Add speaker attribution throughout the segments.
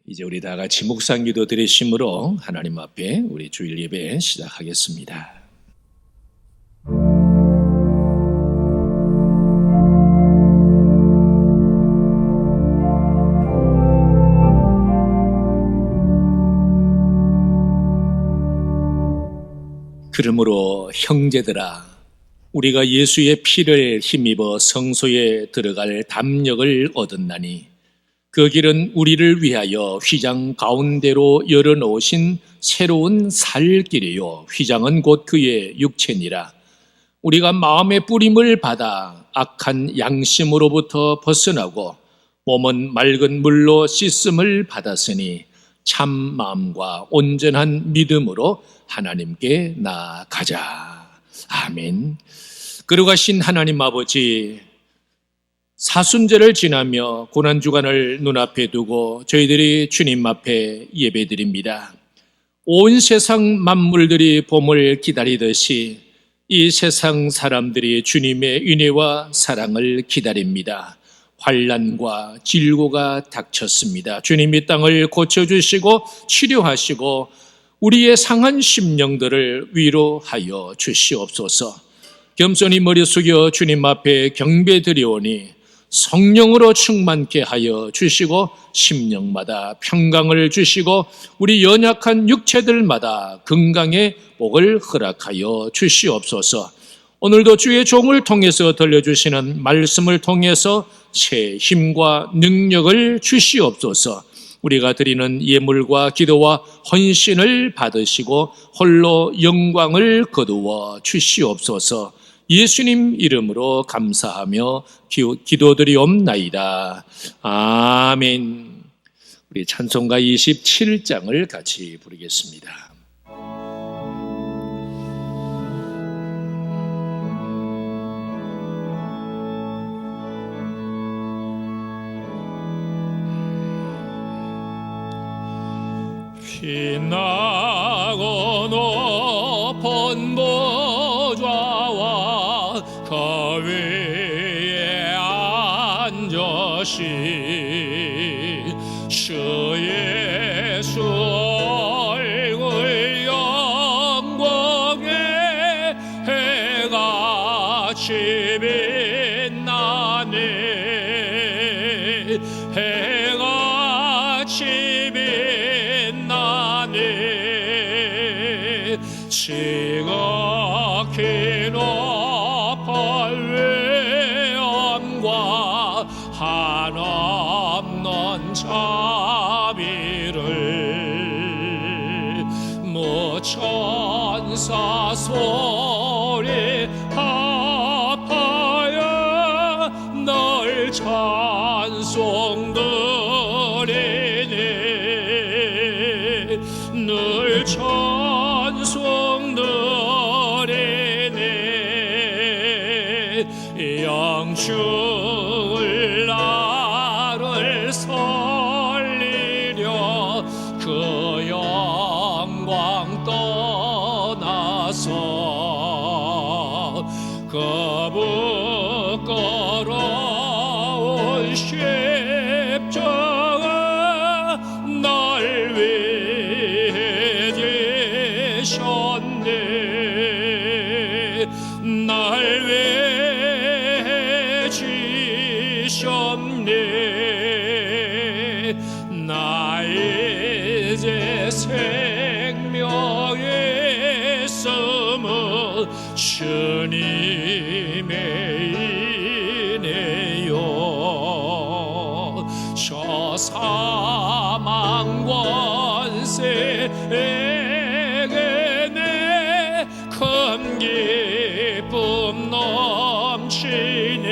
Speaker 1: 이제 우리 다 같이 묵상 기도 드리심으로 하나님 앞에 우리 주일 예배 시작하겠습니다. 그러므로 형제들아, 우리가 예수의 피를 힘입어 성소에 들어갈 담력을 얻었나니 그 길은 우리를 위하여 휘장 가운데로 열어놓으신 새로운 살 길이요, 휘장은 곧 그의 육체니라. 우리가 마음의 뿌림을 받아 악한 양심으로부터 벗어나고 몸은 맑은 물로 씻음을 받았으니 참 마음과 온전한 믿음으로 하나님께 나아가자. 아멘. 거룩하신 하나님 아버지, 사순절을 지나며 고난주간을 눈앞에 두고 저희들이 주님 앞에 예배드립니다. 온 세상 만물들이 봄을 기다리듯이 이 세상 사람들이 주님의 은혜와 사랑을 기다립니다. 환난과 질고가 닥쳤습니다. 주님이 땅을 고쳐주시고 치료하시고 우리의 상한 심령들을 위로하여 주시옵소서. 겸손히 머리 숙여 주님 앞에 경배드리오니 성령으로 충만케 하여 주시고 심령마다 평강을 주시고 우리 연약한 육체들마다 건강의 복을 허락하여 주시옵소서. 오늘도 주의 종을 통해서 들려주시는 말씀을 통해서 새 힘과 능력을 주시옵소서. 우리가 드리는 예물과 기도와 헌신을 받으시고 홀로 영광을 거두어 주시옵소서. 예수님 이름으로 감사하며 기도드리옵나이다. 아멘. 우리 찬송가 27장을 같이 부르겠습니다. 빛나고 높은 보좌와 그 위에 앉으신 주 예수 얼굴 영광의 해같이 빛나네. 해같이 빛나네. 지극히 높은 위엄과 한없는 자비를 무천사 소리 합하여 널 찬송드리니 늘 찬송드리네. 영주를 나를 살리려 그 영광 떠나서 그 부끄러운 십자가 날 위해 지셨네. 날 위해 지셨네. 나 이제 생명에 있음은 주님의 은혜요. 저 사망 권세에게 내 큰 기쁨 넘치네.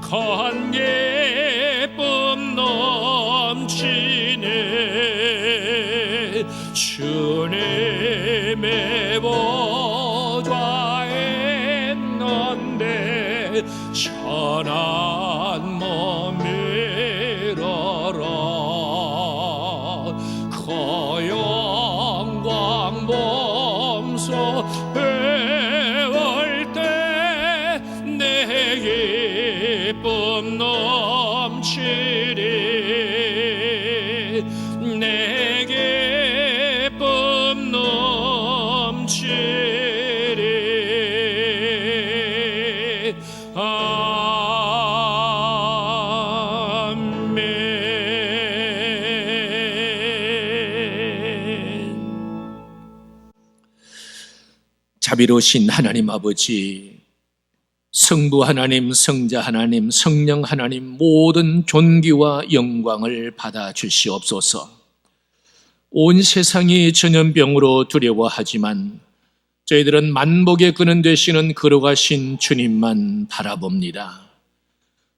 Speaker 1: 큰 기쁨 넘치네. 주님의 보좌에 있는데 천한 몸 밀어라. 그 영광 몸소 배울 때 내 기쁨 넘치리. 자비로우신 하나님 아버지, 성부 하나님, 성자 하나님, 성령 하나님 모든 존귀와 영광을 받아 주시옵소서. 온 세상이 전염병으로 두려워하지만 저희들은 만복의 근원 되시는 걸어가신 주님만 바라봅니다.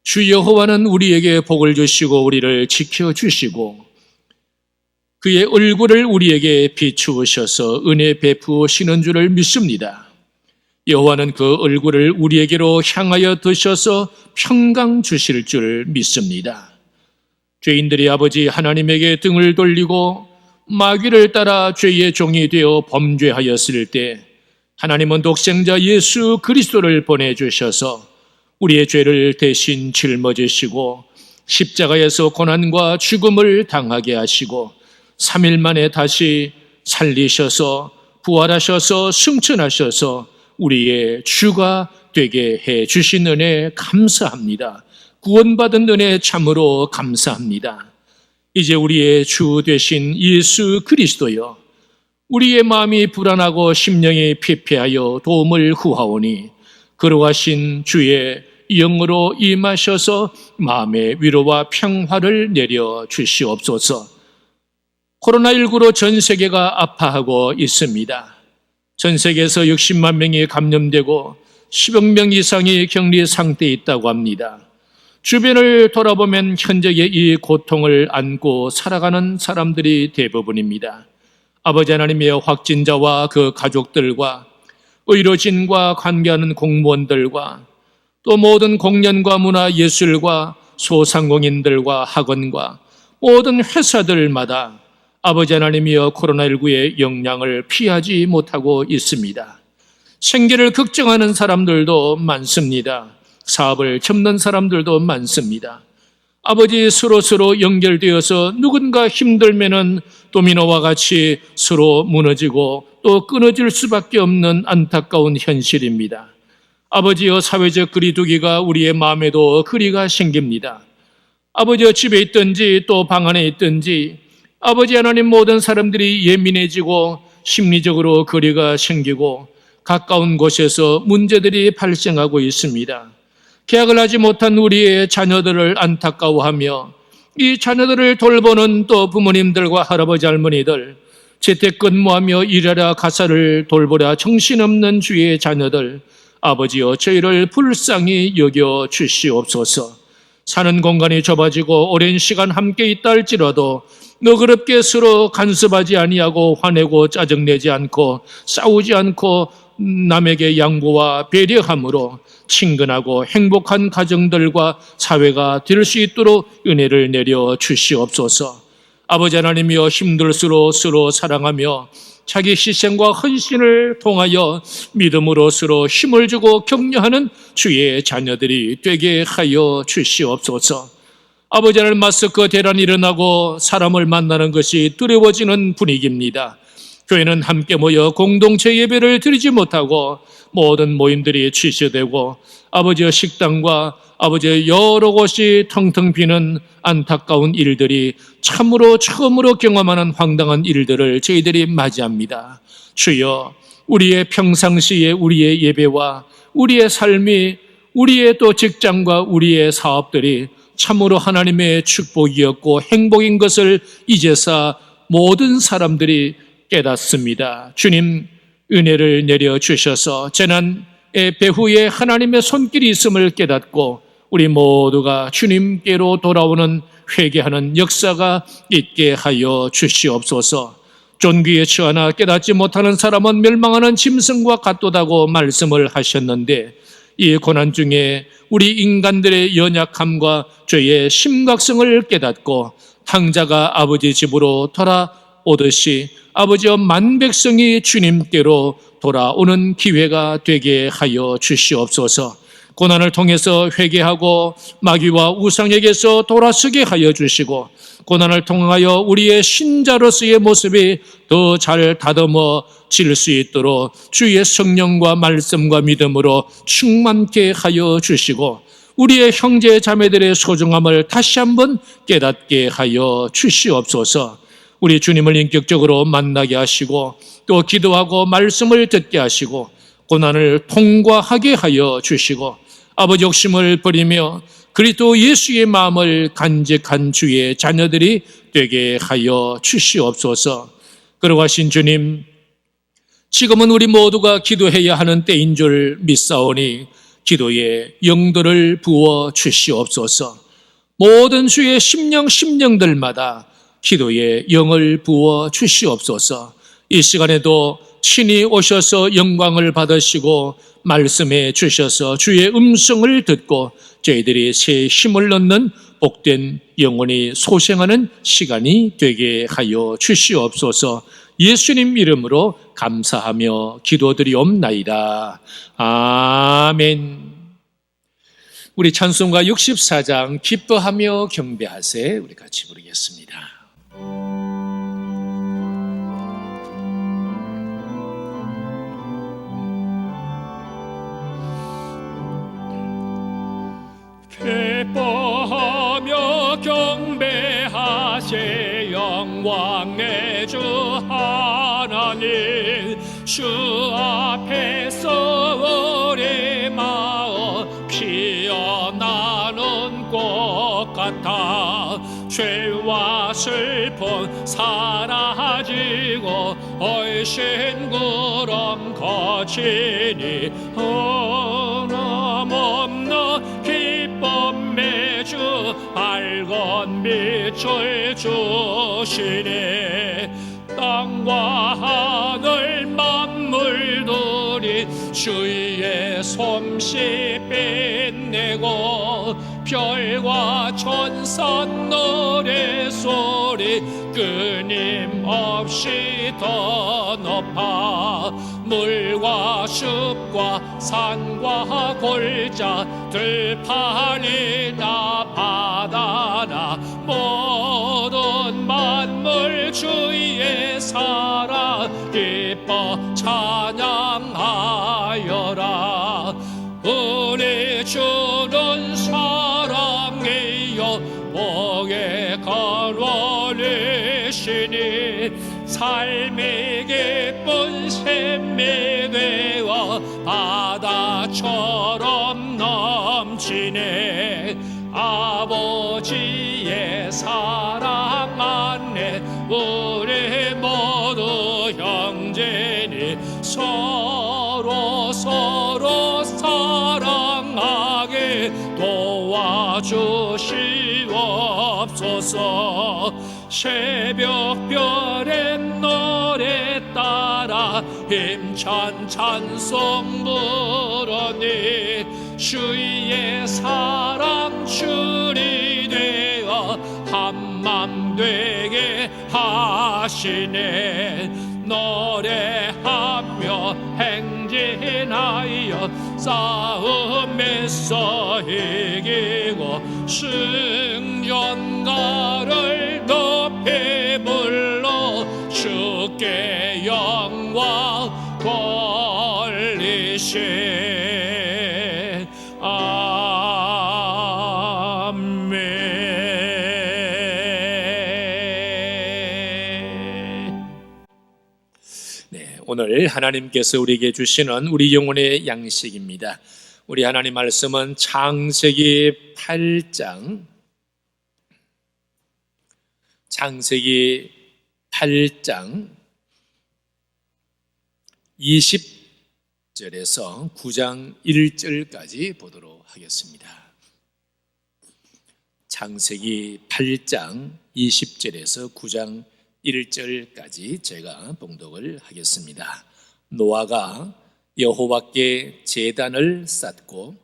Speaker 1: 주 여호와는 우리에게 복을 주시고 우리를 지켜주시고 그의 얼굴을 우리에게 비추으셔서 은혜 베푸시는 줄을 믿습니다. 여호와는 그 얼굴을 우리에게로 향하여 드셔서 평강 주실 줄 믿습니다. 죄인들이 아버지 하나님에게 등을 돌리고 마귀를 따라 죄의 종이 되어 범죄하였을 때 하나님은 독생자 예수 그리스도를 보내주셔서 우리의 죄를 대신 짊어지시고 십자가에서 고난과 죽음을 당하게 하시고 3일 만에 다시 살리셔서 부활하셔서 승천하셔서 우리의 주가 되게 해 주신 은혜 감사합니다. 구원받은 은혜 참으로 감사합니다. 이제 우리의 주 되신 예수 그리스도여, 우리의 마음이 불안하고 심령이 피폐하여 도움을 구하오니 걸어가신 주의 영으로 임하셔서 마음의 위로와 평화를 내려 주시옵소서. 코로나19로 전 세계가 아파하고 있습니다. 전 세계에서 60만 명이 감염되고 10억 명 이상이 격리 상태에 있다고 합니다. 주변을 돌아보면 현재의 이 고통을 안고 살아가는 사람들이 대부분입니다. 아버지 하나님의 확진자와 그 가족들과 의료진과 관계하는 공무원들과 또 모든 공연과 문화 예술과 소상공인들과 학원과 모든 회사들마다 아버지 하나님이여 코로나19의 영향을 피하지 못하고 있습니다. 생계를 걱정하는 사람들도 많습니다. 사업을 접는 사람들도 많습니다. 아버지, 서로 연결되어서 누군가 힘들면은 도미노와 같이 서로 무너지고 또 끊어질 수밖에 없는 안타까운 현실입니다. 아버지여, 사회적 거리두기가 우리의 마음에도 거리가 생깁니다. 아버지여, 집에 있든지 또 방 안에 있든지 아버지 하나님, 모든 사람들이 예민해지고 심리적으로 거리가 생기고 가까운 곳에서 문제들이 발생하고 있습니다. 계약을 하지 못한 우리의 자녀들을 안타까워하며 이 자녀들을 돌보는 또 부모님들과 할아버지 할머니들, 재택근무하며 일하라 가사를 돌보라 정신없는 주의 자녀들, 아버지여 저희를 불쌍히 여겨 주시옵소서. 사는 공간이 좁아지고 오랜 시간 함께 있다 할지라도 너그럽게 서로 간섭하지 아니하고 화내고 짜증내지 않고 싸우지 않고 남에게 양보와 배려함으로 친근하고 행복한 가정들과 사회가 될 수 있도록 은혜를 내려 주시옵소서. 아버지 하나님이여, 힘들수록 서로 사랑하며 자기 희생과 헌신을 통하여 믿음으로 서로 힘을 주고 격려하는 주의 자녀들이 되게 하여 주시옵소서. 아버지 하나님, 마스크 대란이 일어나고 사람을 만나는 것이 두려워지는 분위기입니다. 교회는 함께 모여 공동체 예배를 드리지 못하고 모든 모임들이 취소되고 아버지의 식당과 아버지의 여러 곳이 텅텅 비는 안타까운 일들이 참으로 처음으로 경험하는 황당한 일들을 저희들이 맞이합니다. 주여, 우리의 평상시에 우리의 예배와 우리의 삶이, 우리의 또 직장과 우리의 사업들이 참으로 하나님의 축복이었고 행복인 것을 이제서 모든 사람들이 깨닫습니다. 주님, 은혜를 내려주셔서 재난의 배후에 하나님의 손길이 있음을 깨닫고 우리 모두가 주님께로 돌아오는 회개하는 역사가 있게 하여 주시옵소서. 존귀에 처하나 깨닫지 못하는 사람은 멸망하는 짐승과 같도다고 말씀을 하셨는데, 이 고난 중에 우리 인간들의 연약함과 죄의 심각성을 깨닫고 탕자가 아버지 집으로 돌아오듯이 아버지여 만백성이 주님께로 돌아오는 기회가 되게 하여 주시옵소서. 고난을 통해서 회개하고 마귀와 우상에게서 돌아서게 하여 주시고 고난을 통하여 우리의 신자로서의 모습이 더 잘 다듬어질 수 있도록 주의 성령과 말씀과 믿음으로 충만케 하여 주시고 우리의 형제 자매들의 소중함을 다시 한번 깨닫게 하여 주시옵소서. 우리 주님을 인격적으로 만나게 하시고 또 기도하고 말씀을 듣게 하시고 고난을 통과하게 하여 주시고 아버지 욕심을 버리며 그리스도 예수의 마음을 간직한 주의 자녀들이 되게 하여 주시옵소서. 그러하신 주님, 지금은 우리 모두가 기도해야 하는 때인 줄 믿사오니 기도에 영도를 부어 주시옵소서. 모든 주의 심령들마다 기도에 영을 부어 주시옵소서. 이 시간에도 친히 오셔서 영광을 받으시고 말씀해 주셔서 주의 음성을 듣고 저희들이 새 힘을 얻는 복된 영혼이 소생하는 시간이 되게 하여 주시옵소서. 예수님 이름으로 감사하며 기도드리옵나이다. 아멘. 우리 찬송가 64장 기뻐하며 경배하세 우리 같이 부르겠습니다.
Speaker 2: 기뻐하며 경배하세 영광의 주 하나님, 주 앞에서 우리 마음 피어나는 꽃 같아 죄와 슬픔 사라지고 얼씬 구름 거치니 변함없는 기쁨의 주 밝은 빛을 주시네. 땅과 하늘 만물들이 주의 솜씨 빛내고 별과 천사 노래소리 끊임없이 더 높아 물과 숲과 산과 골짜 들판이나 바다나 모든 만물 주의 사랑 기뻐 찬양하여라. 우리 주는 사랑이요 복의 근원이시니 삶이 기쁜 샘이 되어 바다처럼 넘치네. 아버지의 사랑 안에 우리 모두 형제니 서로 사랑하게 도와주시옵소서. 새벽별의 노래 따라 힘찬 찬송 부르니 주의 사랑 줄이 되어 한맘 되게 하시네. 노래하며 행진하여 싸움에서 이기고 승전가를 높이 불러 주께 영광 돌리세.
Speaker 1: 오늘 하나님께서 우리에게 주시는 우리 영혼의 양식입니다. 우리 하나님 말씀은 창세기 8장 20절에서 9장 1절까지 보도록 하겠습니다. 창세기 8장 20절에서 9장 1절까지 제가 봉독을 하겠습니다. 노아가 여호와께 제단을 쌓고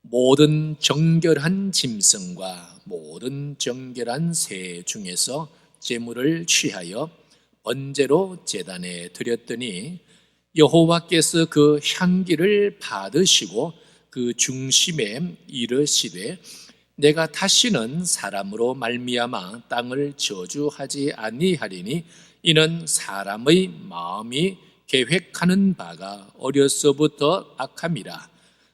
Speaker 1: 모든 정결한 짐승과 모든 정결한 새 중에서 제물을 취하여 번제로 제단에 드렸더니 여호와께서 그 향기를 받으시고 그 중심에 이르시되 내가 다시는 사람으로 말미암아 땅을 저주하지 아니하리니 이는 사람의 마음이 계획하는 바가 어려서부터 악함이라.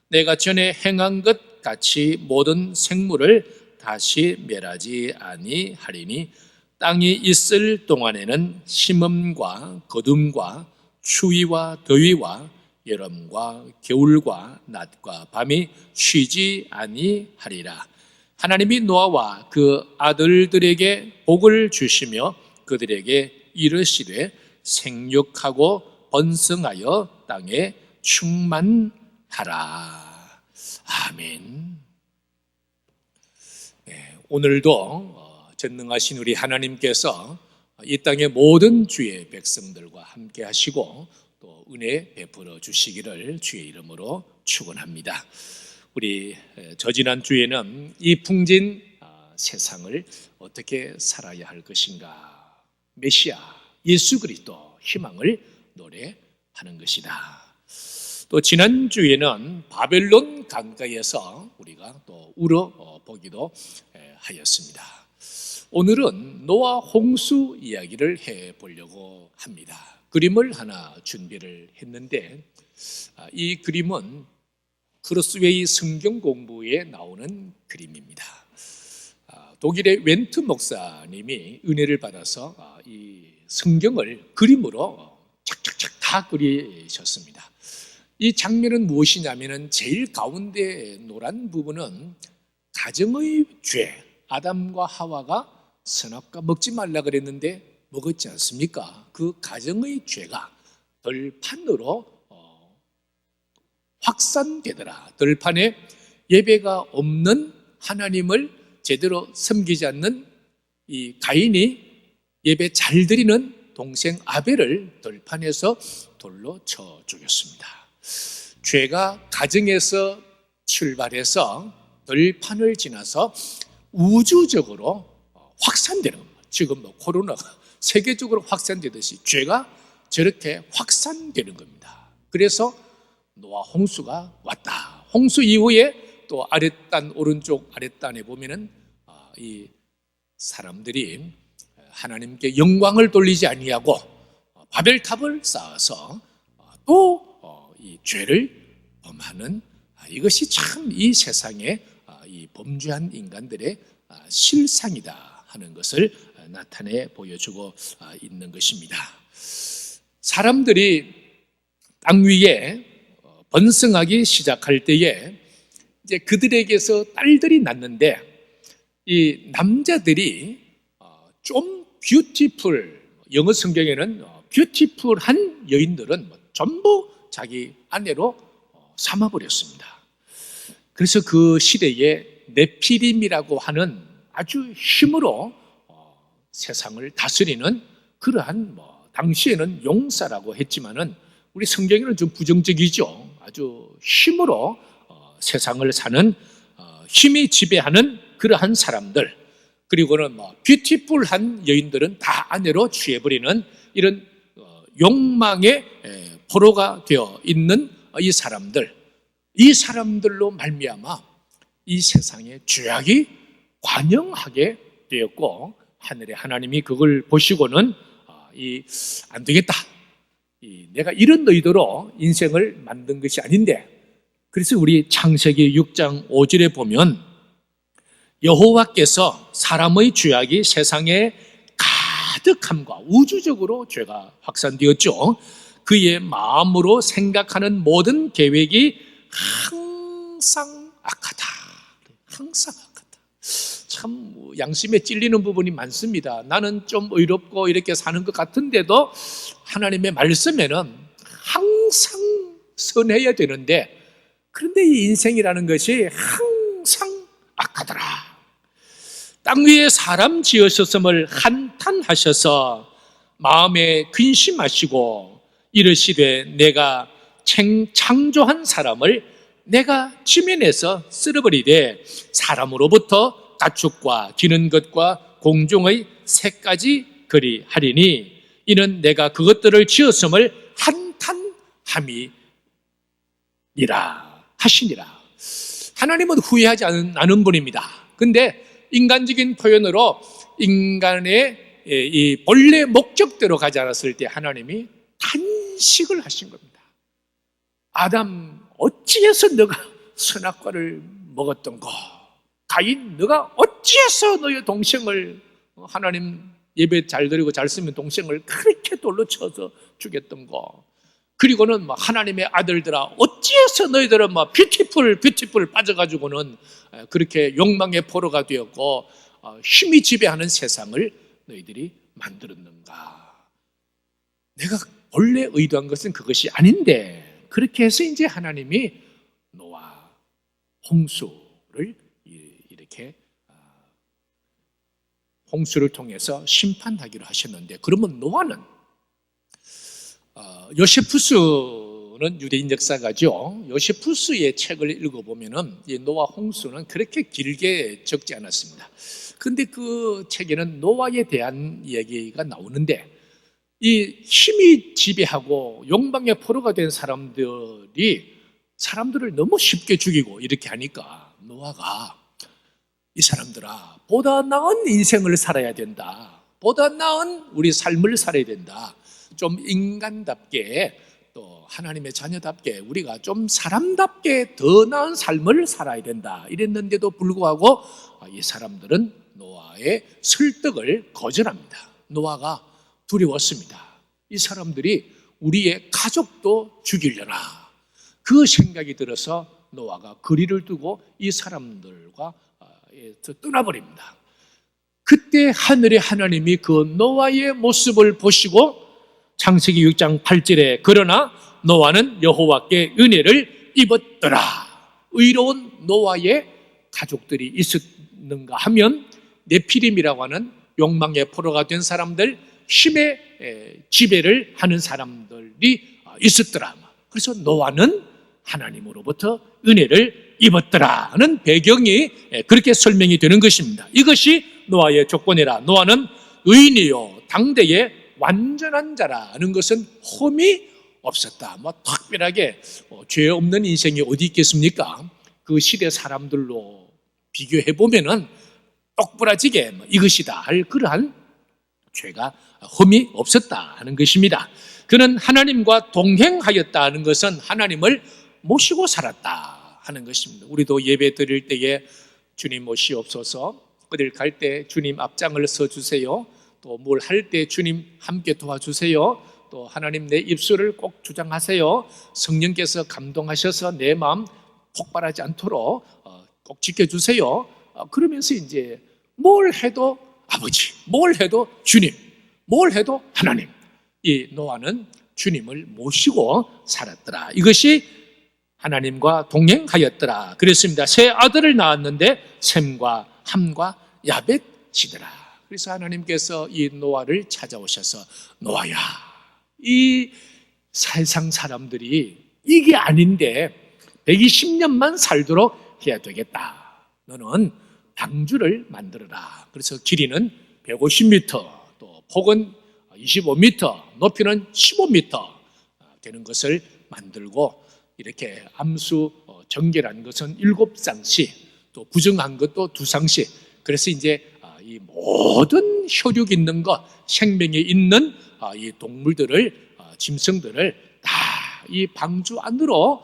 Speaker 1: 내가 전에 행한 것 같이 모든 생물을 다시 멸하지 아니하리니 땅이 있을 동안에는 심음과 거둠과 추위와 더위와 여름과 겨울과 낮과 밤이 쉬지 아니하리라. 하나님이 노아와 그 아들들에게 복을 주시며 그들에게 이르시되 생육하고 번성하여 땅에 충만하라. 아멘. 오늘도 전능하신 우리 하나님께서 이 땅의 모든 주의 백성들과 함께 하시고 또 은혜 베풀어 주시기를 주의 이름으로 축원합니다. 우리 저지난 주에는 이 풍진 세상을 어떻게 살아야 할 것인가, 메시아 예수 그리스도 희망을 노래하는 것이다. 또 지난 주에는 바벨론 강가에서 우리가 또 울어보기도 하였습니다. 오늘은 노아 홍수 이야기를 해보려고 합니다. 그림을 하나 준비를 했는데 이 그림은 크로스웨이 성경 공부에 나오는 그림입니다. 독일의 웬트 목사님이 은혜를 받아서 이 성경을 그림으로 착착착 다 그리셨습니다. 이 장면은 무엇이냐면 제일 가운데 노란 부분은 가정의 죄, 아담과 하와가 선악과 먹지 말라 그랬는데 먹었지 않습니까? 그 가정의 죄가 들판으로 확산되더라. 들판에 예배가 없는 하나님을 제대로 섬기지 않는 이 가인이 예배 잘 드리는 동생 아벨을 들판에서 돌로 쳐 죽였습니다. 죄가 가정에서 출발해서 들판을 지나서 우주적으로 확산되는 겁니다. 지금 코로나가 세계적으로 확산되듯이 죄가 저렇게 확산되는 겁니다. 그래서 노아 홍수가 왔다. 홍수 이후에 또 아랫단 오른쪽 아랫단에 보면은 이 사람들이 하나님께 영광을 돌리지 아니하고 바벨탑을 쌓아서 또 이 죄를 범하는 이것이 참 이 세상의 이 범죄한 인간들의 실상이다 하는 것을 나타내 보여주고 있는 것입니다. 사람들이 땅 위에 번성하기 시작할 때에 이제 그들에게서 딸들이 낳는데 이 남자들이 좀 뷰티풀, 영어 성경에는 뷰티풀한 여인들은 전부 자기 아내로 삼아버렸습니다. 그래서 그 시대에 네피림이라고 하는 아주 힘으로 세상을 다스리는 그러한 당시에는 용사라고 했지만은 우리 성경에는 좀 부정적이죠. 아주 힘으로 세상을 사는 힘이 지배하는 그러한 사람들, 그리고는 뷰티풀한 여인들은 다 아내로 취해버리는 이런 욕망의 포로가 되어 있는 이 사람들로 말미암아 이 세상에 죄악이 관영하게 되었고 하늘의 하나님이 그걸 보시고는 안 되겠다. 내가 이런 의도로 인생을 만든 것이 아닌데, 그래서 우리 창세기 6장 5절에 보면 여호와께서 사람의 죄악이 세상에 가득함과 우주적으로 죄가 확산되었죠. 그의 마음으로 생각하는 모든 계획이 항상 악하다. 항상 악하다. 참 양심에 찔리는 부분이 많습니다. 나는 좀 의롭고 이렇게 사는 것 같은데도 하나님의 말씀에는 항상 선해야 되는데, 그런데 이 인생이라는 것이 항상 악하더라. 땅 위에 사람 지으셨음을 한탄하셔서 마음에 근심하시고 이르시되 내가 창조한 사람을 내가 지면에서 쓸어버리되 사람으로부터 가축과 기는 것과 공중의 새까지 그리하리니 이는 내가 그것들을 지었음을 한탄함이니라 하시니라. 하나님은 후회하지 않은 분입니다. 근데 인간적인 표현으로 인간의 이 본래 목적대로 가지 않았을 때 하나님이 탄식을 하신 겁니다. 아담, 어찌해서 너가 선악과를 먹었던가? 가인, 너가 어찌해서 너의 동생을, 하나님 예배 잘 드리고 잘 쓰면 동생을 그렇게 돌로 쳐서 죽였던가? 그리고는 뭐 하나님의 아들들아 어찌해서 너희들은 뭐 뷰티풀 빠져가지고는 그렇게 욕망의 포로가 되었고 힘이 지배하는 세상을 너희들이 만들었는가. 내가 원래 의도한 것은 그것이 아닌데, 그렇게 해서 이제 하나님이 노아 홍수를 이렇게 홍수를 통해서 심판하기로 하셨는데, 그러면 노아는 요세푸스는 유대인 역사가죠. 요세푸스의 책을 읽어보면은 이 노아 홍수는 그렇게 길게 적지 않았습니다. 근데 그 책에는 노아에 대한 얘기가 나오는데, 이 힘이 지배하고 욕망의 포로가 된 사람들이 사람들을 너무 쉽게 죽이고 이렇게 하니까 노아가 이 사람들아, 보다 나은 인생을 살아야 된다. 보다 나은 우리 삶을 살아야 된다. 좀 인간답게 또 하나님의 자녀답게 우리가 좀 사람답게 더 나은 삶을 살아야 된다. 이랬는데도 불구하고 이 사람들은 노아의 설득을 거절합니다. 노아가 두려웠습니다. 이 사람들이 우리의 가족도 죽이려나. 그 생각이 들어서 노아가 거리를 두고 이 사람들과 떠나버립니다. 그때 하늘의 하나님이 그 노아의 모습을 보시고 창세기 6장 8절에 그러나 노아는 여호와께 은혜를 입었더라. 의로운 노아의 가족들이 있었는가 하면 네피림이라고 하는 욕망의 포로가 된 사람들, 힘의 지배를 하는 사람들이 있었더라. 그래서 노아는 하나님으로부터 은혜를 입었더라는 배경이 그렇게 설명이 되는 것입니다. 이것이 노아의 조건이라. 노아는 의인이요 당대의 완전한 자라는 것은 흠이 없었다. 특별하게 죄 없는 인생이 어디 있겠습니까? 그 시대 사람들로 비교해 보면은 똑부러지게 이것이다 할 그러한 죄가 흠이 없었다 하는 것입니다. 그는 하나님과 동행하였다는 것은 하나님을 모시고 살았다 하는 것입니다. 우리도 예배 드릴 때에 주님 모시옵소서, 어딜 갈 때 주님 앞장을 서주세요, 또 뭘 할 때 주님 함께 도와주세요, 또 하나님 내 입술을 꼭 주장하세요, 성령께서 감동하셔서 내 마음 폭발하지 않도록 꼭 지켜주세요. 그러면서 이제 뭘 해도 아버지, 뭘 해도 주님, 뭘 해도 하나님. 이 노아는 주님을 모시고 살았더라. 이것이 하나님과 동행하였더라 그랬습니다. 세 아들을 낳았는데 셈과 함과 야벳이더라. 그래서 하나님께서 이 노아를 찾아오셔서 노아야, 이 세상 사람들이 이게 아닌데 120년만 살도록 해야 되겠다. 너는 방주를 만들어라. 그래서 길이는 150m, 또 폭은 25m, 높이는 15m 되는 것을 만들고, 이렇게 암수 정결한 것은 7쌍씩, 또 부정한 것도 2쌍씩. 그래서 이제 이 모든 혈육 있는 것, 생명이 있는 이 동물들을, 짐승들을 다 이 방주 안으로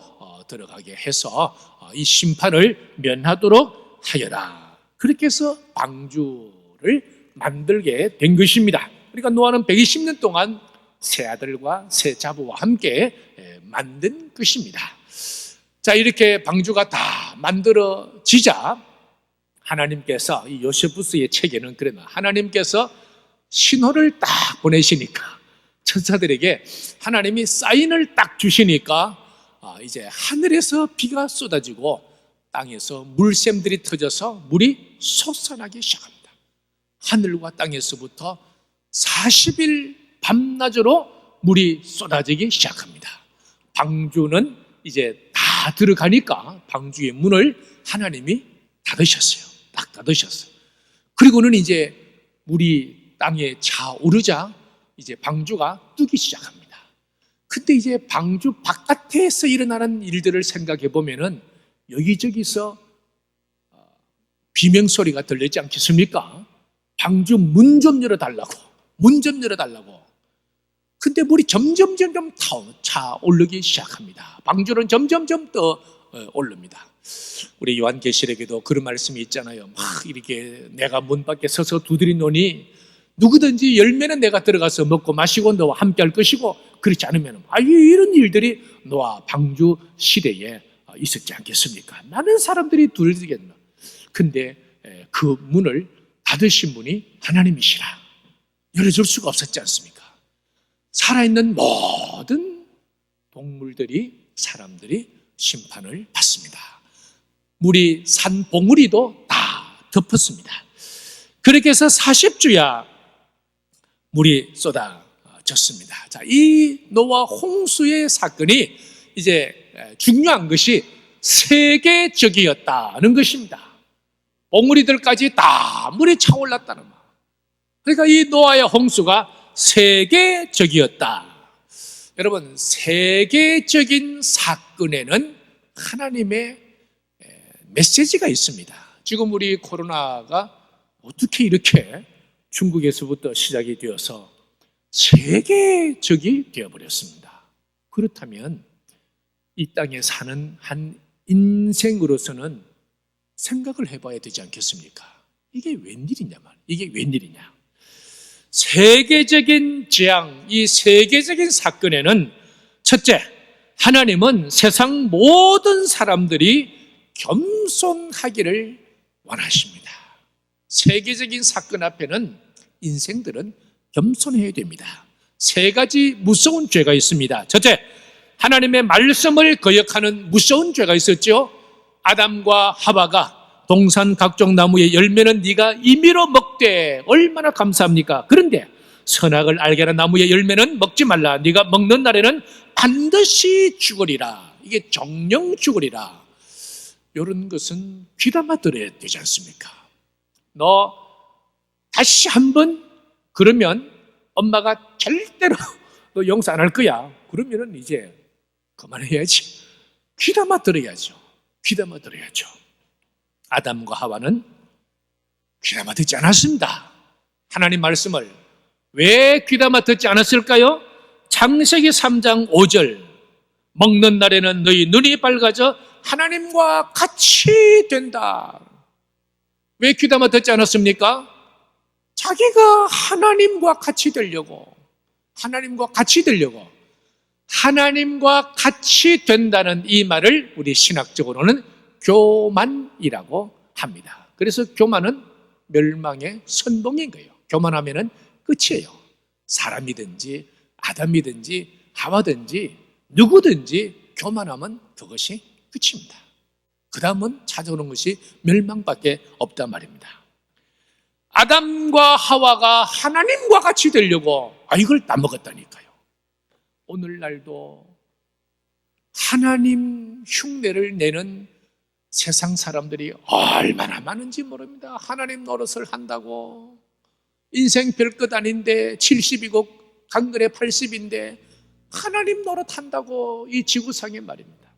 Speaker 1: 들어가게 해서 이 심판을 면하도록 하여라. 그렇게 해서 방주를 만들게 된 것입니다. 그러니까 노아는 120년 동안 세 아들과 세 자부와 함께 만든 것입니다. 자, 이렇게 방주가 다 만들어지자 하나님께서, 이 요세푸스의 책에는 그러나 하나님께서 신호를 딱 보내시니까, 천사들에게 하나님이 사인을 딱 주시니까 이제 하늘에서 비가 쏟아지고 땅에서 물샘들이 터져서 물이 솟아나기 시작합니다. 하늘과 땅에서부터 40일 밤낮으로 물이 쏟아지기 시작합니다. 방주는 이제 다 들어가니까 방주의 문을 하나님이 닫으셨어요. 딱 닫으셨어요. 그리고는 이제 물이 땅에 차오르자 이제 방주가 뜨기 시작합니다. 근데 이제 방주 바깥에서 일어나는 일들을 생각해 보면은 여기저기서 비명소리가 들리지 않겠습니까? 방주 문 좀 열어달라고, 문 좀 열어달라고. 근데 물이 점점 차오르기 시작합니다. 방주는 점점 더 오릅니다. 우리 요한계시록에도 그런 말씀이 있잖아요. 막 이렇게 내가 문 밖에 서서 두드리노니 누구든지 열매는 내가 들어가서 먹고 마시고 너와 함께 할 것이고, 그렇지 않으면 이런 일들이 노아 방주 시대에 있었지 않겠습니까? 많은 사람들이 두려지겠나. 근데 그 문을 닫으신 분이 하나님이시라. 열어줄 수가 없었지 않습니까? 살아있는 모든 동물들이, 사람들이 심판을 받습니다. 물이 산 봉우리도 다 덮었습니다. 그렇게 해서 40주야 물이 쏟아졌습니다. 자, 이 노아 홍수의 사건이 이제 중요한 것이 세계적이었다는 것입니다. 봉우리들까지 다 물이 차올랐다는 말. 그러니까 이 노아의 홍수가 세계적이었다. 여러분, 세계적인 사건에는 하나님의 메시지가 있습니다. 지금 우리 코로나가 어떻게 이렇게 중국에서부터 시작이 되어서 세계적이 되어버렸습니다. 그렇다면 이 땅에 사는 한 인생으로서는 생각을 해봐야 되지 않겠습니까? 이게 웬일이냐 말. 이게 웬일이냐. 세계적인 재앙, 이 세계적인 사건에는 첫째, 하나님은 세상 모든 사람들이 겸손하기를 원하십니다. 세계적인 사건 앞에는 인생들은 겸손해야 됩니다. 세 가지 무서운 죄가 있습니다. 첫째, 하나님의 말씀을 거역하는 무서운 죄가 있었죠. 아담과 하와가 동산 각종 나무의 열매는 네가 임의로 먹되 얼마나 감사합니까? 그런데 선악을 알게 하는 나무의 열매는 먹지 말라. 네가 먹는 날에는 반드시 죽으리라. 이게 정령 죽으리라. 이런 것은 귀담아 들어야 되지 않습니까? 너 다시 한번 그러면 엄마가 절대로 너 용서 안 할 거야. 그러면은 이제 그만해야지. 귀담아 들어야죠. 귀담아 들어야죠. 아담과 하와는 귀담아 듣지 않았습니다. 하나님 말씀을 왜 귀담아 듣지 않았을까요? 창세기 3장 5절, 먹는 날에는 너희 눈이 밝아져 하나님과 같이 된다. 왜 귀담아 듣지 않았습니까? 자기가 하나님과 같이 되려고, 하나님과 같이 된다는 이 말을 우리 신학적으로는 교만이라고 합니다. 그래서 교만은 멸망의 선봉인 거예요. 교만하면은 끝이에요. 사람이든지 아담이든지 하와든지 누구든지 교만하면 그것이 끝입니다. 그 다음은 찾아오는 것이 멸망밖에 없단 말입니다. 아담과 하와가 하나님과 같이 되려고 이걸 따먹었다니까요. 오늘날도 하나님 흉내를 내는 세상 사람들이 얼마나 많은지 모릅니다. 하나님 노릇을 한다고 인생 별것 아닌데 70이고 강근에 80인데 하나님 노릇한다고 이 지구상의 말입니다.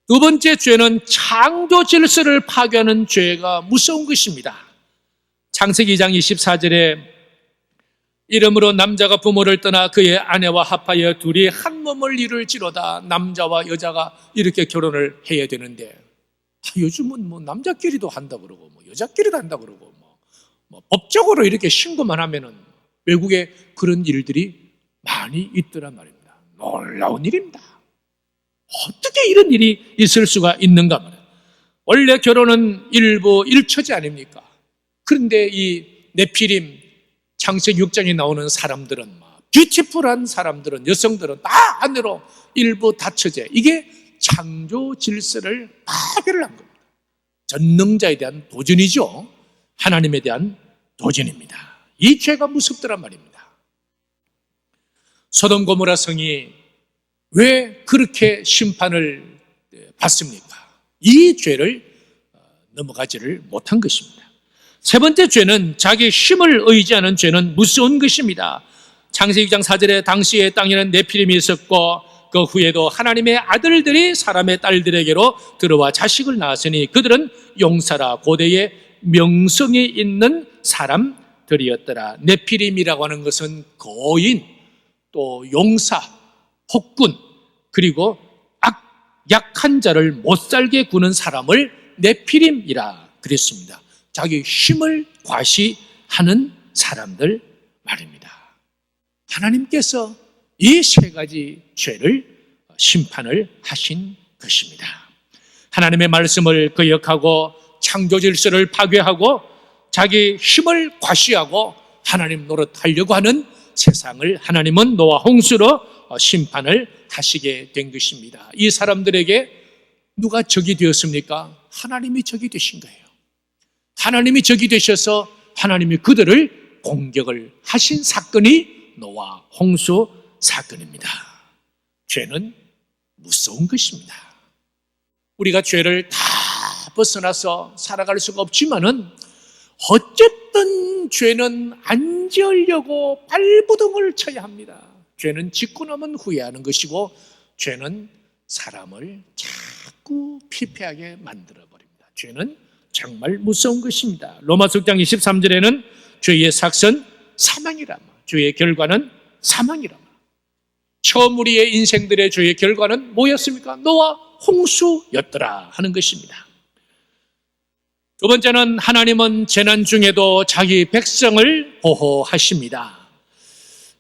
Speaker 1: 두 번째 죄는 창조 질서를 파괴하는 죄가 무서운 것입니다. 창세기 2장 24절에 이러므로 남자가 부모를 떠나 그의 아내와 합하여 둘이 한 몸을 이룰지로다. 남자와 여자가 이렇게 결혼을 해야 되는데 요즘은 뭐 남자끼리도 한다 그러고 뭐 여자끼리도 한다 그러고 뭐 법적으로 이렇게 신고만 하면은 외국에 그런 일들이 많이 있더란 말입니다. 놀라운 일입니다. 어떻게 이런 일이 있을 수가 있는가 말이에요. 원래 결혼은 일부 일처제 아닙니까? 그런데 이 네피림 창세기 6장에 나오는 사람들은 뷰티풀한 사람들은 여성들은 다 아내로 일부 다처제. 이게 창조 질서를 파괴를 한 겁니다. 전능자에 대한 도전이죠. 하나님에 대한 도전입니다. 이 죄가 무섭더란 말입니다. 소돔 고모라 성이 왜 그렇게 심판을 받습니까? 이 죄를 넘어가지를 못한 것입니다. 세 번째 죄는 자기 힘을 의지하는 죄는 무서운 것입니다. 창세기 2장 4절에 당시의 땅에는 네피림이 있었고 그 후에도 하나님의 아들들이 사람의 딸들에게로 들어와 자식을 낳았으니 그들은 용사라 고대의 명성이 있는 사람들이었더라. 네피림이라고 하는 것은 거인, 또 용사, 폭군, 그리고 약한 자를 못살게 구는 사람을 네피림이라 그랬습니다. 자기 힘을 과시하는 사람들 말입니다. 하나님께서 이 세 가지 죄를 심판을 하신 것입니다. 하나님의 말씀을 거역하고 창조 질서를 파괴하고 자기 힘을 과시하고 하나님 노릇하려고 하는 세상을 하나님은 노아 홍수로 심판을 하시게 된 것입니다. 이 사람들에게 누가 적이 되었습니까? 하나님이 적이 되신 거예요. 하나님이 적이 되셔서 하나님이 그들을 공격을 하신 사건이 노아 홍수 사건입니다. 죄는 무서운 것입니다. 우리가 죄를 다 벗어나서 살아갈 수가 없지만은 어쨌든 죄는 안 지으려고 발부둥을 쳐야 합니다. 죄는 짓고 나면 후회하는 것이고 죄는 사람을 자꾸 피폐하게 만들어버립니다. 죄는 정말 무서운 것입니다. 로마서 6장 23절에는 죄의 삭선 사망이라마, 죄의 결과는 사망이라마. 처음 우리의 인생들의 죄의 결과는 뭐였습니까? 노아 홍수였더라 하는 것입니다. 두 번째는 하나님은 재난 중에도 자기 백성을 보호하십니다.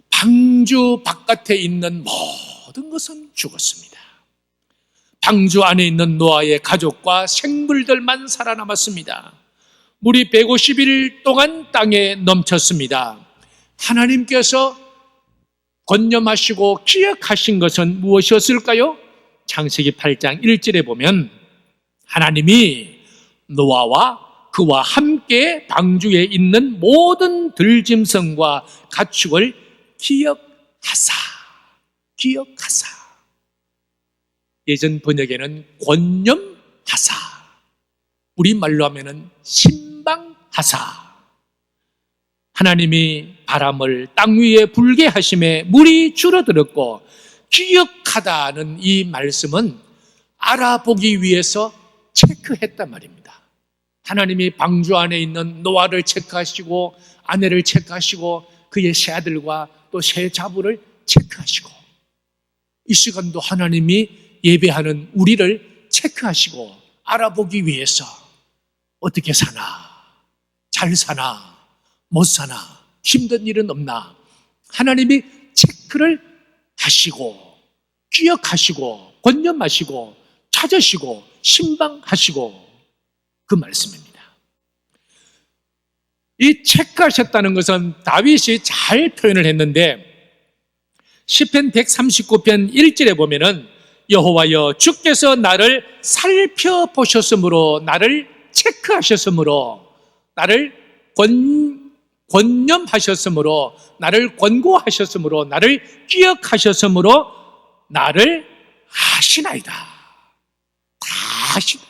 Speaker 1: 방주 바깥에 있는 모든 것은 죽었습니다. 방주 안에 있는 노아의 가족과 생물들만 살아남았습니다. 물이 150일 동안 땅에 넘쳤습니다. 하나님께서 권념하시고 기억하신 것은 무엇이었을까요? 창세기 8장 1절에 보면 하나님이 노아와 그와 함께 방주에 있는 모든 들짐승과 가축을 기억하사. 예전 번역에는 권념하사, 우리말로 하면은 신방하사. 하나님이 바람을 땅 위에 불게 하심에 물이 줄어들었고, 기억하다는 이 말씀은 알아보기 위해서 체크했단 말입니다. 하나님이 방주 안에 있는 노아를 체크하시고 아내를 체크하시고 그의 세 아들과 또 세 자부를 체크하시고, 이 시간도 하나님이 예배하는 우리를 체크하시고 알아보기 위해서 어떻게 사나, 잘 사나, 못 사나, 힘든 일은 없나, 하나님이 체크를 하시고 기억하시고 권념하시고 찾으시고 신방하시고 그 말씀입니다. 이 체크하셨다는 것은 다윗이 잘 표현을 했는데 시편 139편 1절에 보면은 여호와여 주께서 나를 살펴보셨으므로, 나를 체크하셨으므로, 나를 권념하셨으므로, 나를 권고하셨으므로, 나를 기억하셨으므로 나를 아시나이다. 다 아시다.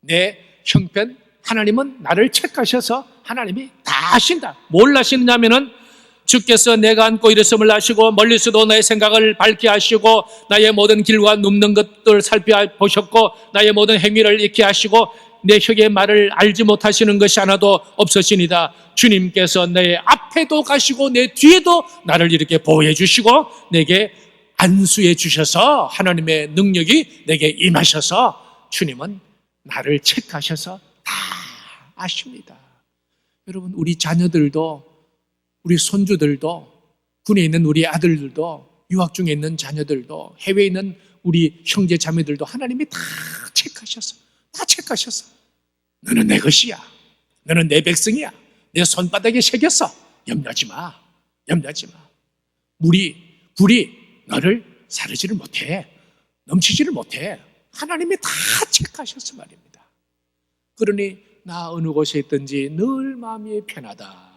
Speaker 1: 내 형편 하나님은 나를 체크하셔서 하나님이 다 아신다. 뭘 아시느냐면은 주께서 내가 앉고 일었음을 아시고 멀리서도 나의 생각을 밝게 하시고 나의 모든 길과 눕는 것들 살펴보셨고 나의 모든 행위를 익히 하시고 내 혀의 말을 알지 못하시는 것이 하나도 없으시니다. 주님께서 내 앞에도 가시고 내 뒤에도 나를 이렇게 보호해 주시고 내게 안수해 주셔서 하나님의 능력이 내게 임하셔서 주님은 나를 체크하셔서 다 아십니다. 여러분, 우리 자녀들도, 우리 손주들도, 군에 있는 우리 아들들도, 유학 중에 있는 자녀들도, 해외에 있는 우리 형제 자매들도 하나님이 다 체크하셔서, 다 체크하셔서 너는 내 것이야, 너는 내 백성이야, 내 손바닥에 새겼어, 염려하지 마, 염려하지 마. 불이 너를 사르지를 못해, 넘치지를 못해. 하나님이 다 체크하셨어 말입니다. 그러니 나 어느 곳에 있든지 늘 마음이 편하다.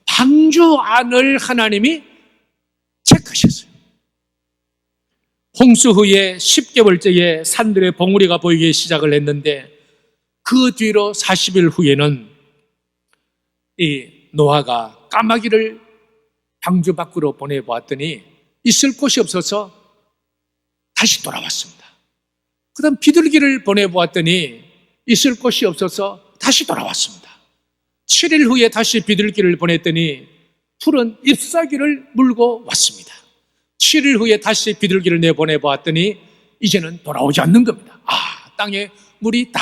Speaker 1: 방주 안을 하나님이 체크하셨어요. 홍수 후에 10개월째에 산들의 봉우리가 보이기 시작을 했는데 그 뒤로 40일 후에는 이 노아가 까마귀를 방주 밖으로 보내보았더니 있을 곳이 없어서 다시 돌아왔습니다. 그 다음 비둘기를 보내보았더니 있을 곳이 없어서 다시 돌아왔습니다. 7일 후에 다시 비둘기를 보냈더니 푸른 잎사귀를 물고 왔습니다. 7일 후에 다시 비둘기를 내보내보았더니 이제는 돌아오지 않는 겁니다. 아, 땅에 물이 다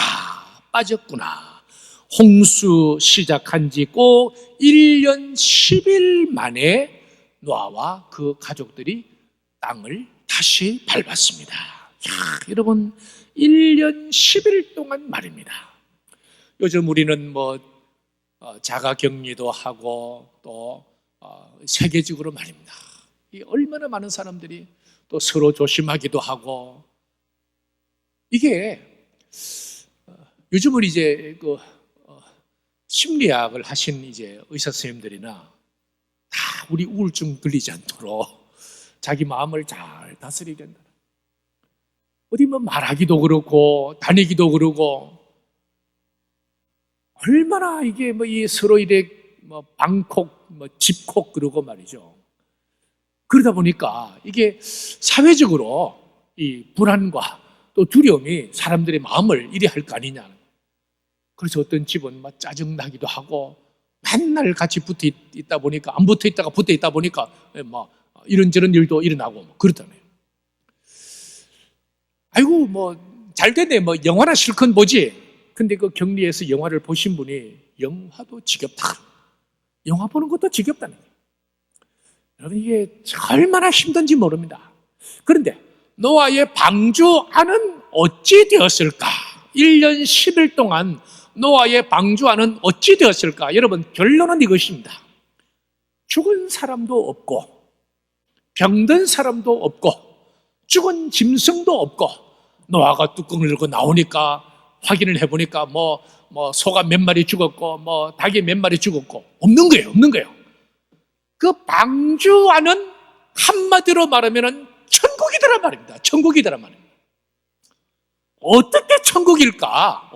Speaker 1: 빠졌구나. 홍수 시작한 지 꼭 1년 10일 만에 노아와 그 가족들이 땅을 다시 밟았습니다. 여러분 1년 10일 동안 말입니다. 요즘 우리는 자가격리도 하고 또 세계적으로 말입니다. 이 얼마나 많은 사람들이 또 서로 조심하기도 하고, 이게 요즘은 이제 심리학을 하신 이제 의사 선생님들이나 다 우리 우울증 걸리지 않도록 자기 마음을 잘 다스려야 된다. 어디 말하기도 그렇고 다니기도 그러고, 얼마나 이게 이 서로 이래 방콕 집콕 그러고 말이죠. 그러다 보니까 이게 사회적으로 이 불안과 또 두려움이 사람들의 마음을 이래 할 거 아니냐. 그래서 어떤 집은 짜증나기도 하고 맨날 같이 붙어 있다 보니까 안 붙어 있다가 붙어 있다 보니까 이런저런 일도 일어나고 그렇다네요. 아이고 잘 되네, 영화나 실컷 보지. 근데 그 격리에서 영화를 보신 분이 영화도 지겹다, 영화 보는 것도 지겹다는 거예요. 여러분 이게 얼마나 힘든지 모릅니다. 그런데 노아의 방주안은 어찌 되었을까? 1년 10일 동안 노아의 방주안은 어찌 되었을까? 여러분 결론은 이것입니다. 죽은 사람도 없고 병든 사람도 없고 죽은 짐승도 없고, 노아가 뚜껑을 열고 나오니까 확인을 해보니까 소가 몇 마리 죽었고 닭이 몇 마리 죽었고 없는 거예요. 그 방주안은 한마디로 말하면 천국이더란 말입니다. 천국이더란 말입니다. 어떻게 천국일까?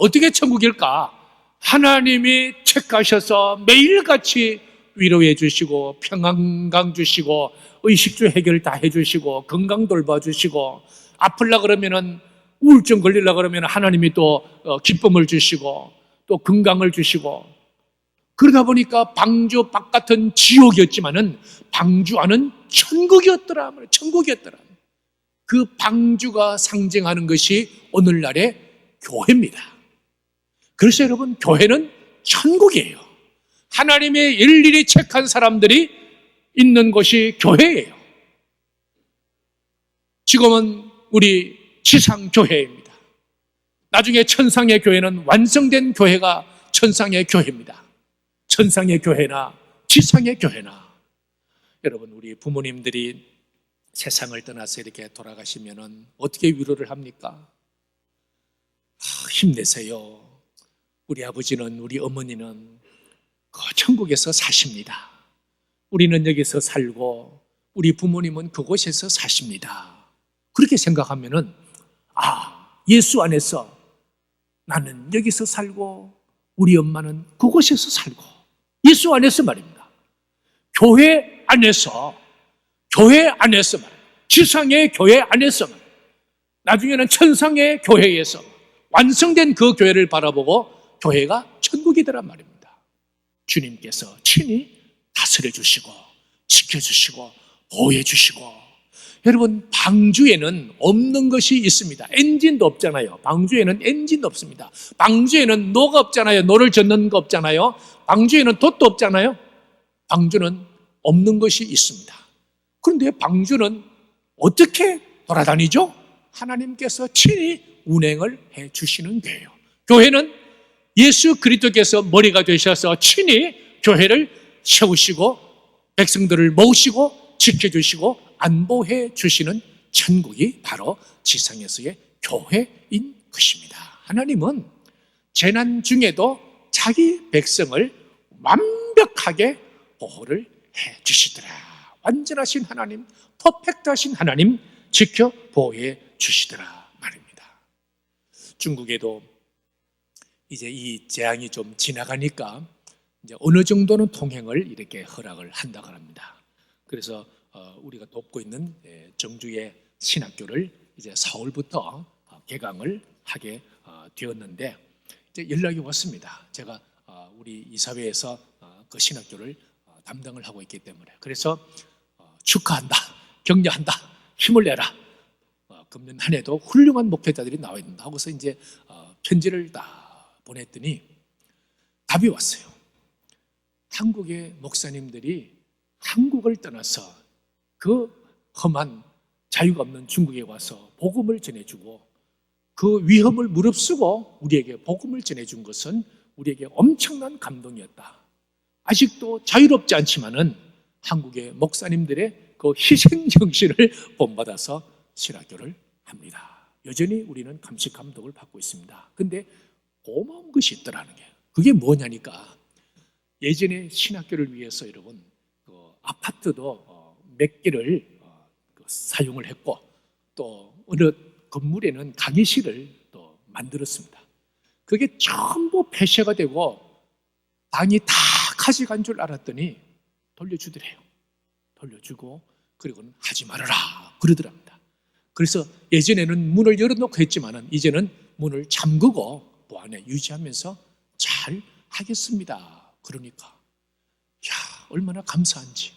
Speaker 1: 하나님이 책하셔서 매일같이 위로해 주시고 평안강 주시고 의식주 해결 다 해주시고 건강 돌봐주시고, 아플라 그러면은 우울증 걸리려 그러면 하나님이 또 기쁨을 주시고 또 건강을 주시고, 그러다 보니까 방주 바깥은 지옥이었지만은 방주 안은 천국이었더라. 그 방주가 상징하는 것이 오늘날의 교회입니다. 그래서 여러분 교회는 천국이에요. 하나님의 일일이 책한 사람들이 있는 곳이 교회예요. 지금은 우리 지상교회입니다. 나중에 천상의 교회는 완성된 교회가 천상의 교회입니다. 천상의 교회나 지상의 교회나. 여러분 우리 부모님들이 세상을 떠나서 이렇게 돌아가시면 어떻게 위로를 합니까? 힘내세요. 우리 아버지는, 우리 어머니는 그 천국에서 사십니다. 우리는 여기서 살고 우리 부모님은 그곳에서 사십니다. 그렇게 생각하면은 예수 안에서 나는 여기서 살고 우리 엄마는 그곳에서 살고, 예수 안에서 말입니다. 교회 안에서 말입니다. 지상의 교회 안에서 말입니다. 나중에는 천상의 교회에서 완성된 그 교회를 바라보고 교회가 천국이더란 말입니다. 주님께서 친히 다스려 주시고 지켜주시고 보호해 주시고. 여러분 방주에는 없는 것이 있습니다. 엔진도 없잖아요. 방주에는 엔진도 없습니다. 방주에는 노가 없잖아요. 노를 젓는 거 없잖아요. 방주에는 돛도 없잖아요. 방주는 없는 것이 있습니다. 그런데 방주는 어떻게 돌아다니죠? 하나님께서 친히 운행을 해 주시는 교회예요. 교회는 예수 그리스도께서 머리가 되셔서 친히 교회를 세우시고 백성들을 모으시고 지켜주시고 안보해 주시는 천국이 바로 지상에서의 교회인 것입니다. 하나님은 재난 중에도 자기 백성을 완벽하게 보호를 해 주시더라. 완전하신 하나님, 퍼펙트하신 하나님 지켜 보호해 주시더라 말입니다. 중국에도 이제 이 재앙이 좀 지나가니까 이제 어느 정도는 통행을 이렇게 허락을 한다고 합니다. 그래서 우리가 돕고 있는 정주의 신학교를 이제 4월부터 개강을 하게 되었는데, 이제 연락이 왔습니다. 제가 우리 이사회에서 그 신학교를 담당을 하고 있기 때문에. 그래서 축하한다, 격려한다, 힘을 내라. 금년 한 해도 훌륭한 목회자들이 나와야 된다 하고서 이제 편지를 다 보냈더니 답이 왔어요. 한국의 목사님들이 한국을 떠나서 그 험한 자유가 없는 중국에 와서 복음을 전해주고 그 위험을 무릅쓰고 우리에게 복음을 전해준 것은 우리에게 엄청난 감동이었다. 아직도 자유롭지 않지만은 한국의 목사님들의 그 희생 정신을 본받아서 신학교를 합니다. 여전히 우리는 감식 감독을 받고 있습니다. 근데 고마운 것이 있더라는 게, 그게 뭐냐니까, 예전에 신학교를 위해서 여러분 그 아파트도 몇 개를 사용을 했고, 또 어느 건물에는 강의실을 또 만들었습니다. 그게 전부 폐쇄가 되고 당이 다 가져간 줄 알았더니 돌려주더래요. 돌려주고 그리고는 하지 말아라 그러더랍니다. 그래서 예전에는 문을 열어놓고 했지만은 이제는 문을 잠그고 보안에 유지하면서 잘 하겠습니다. 그러니까 야, 얼마나 감사한지.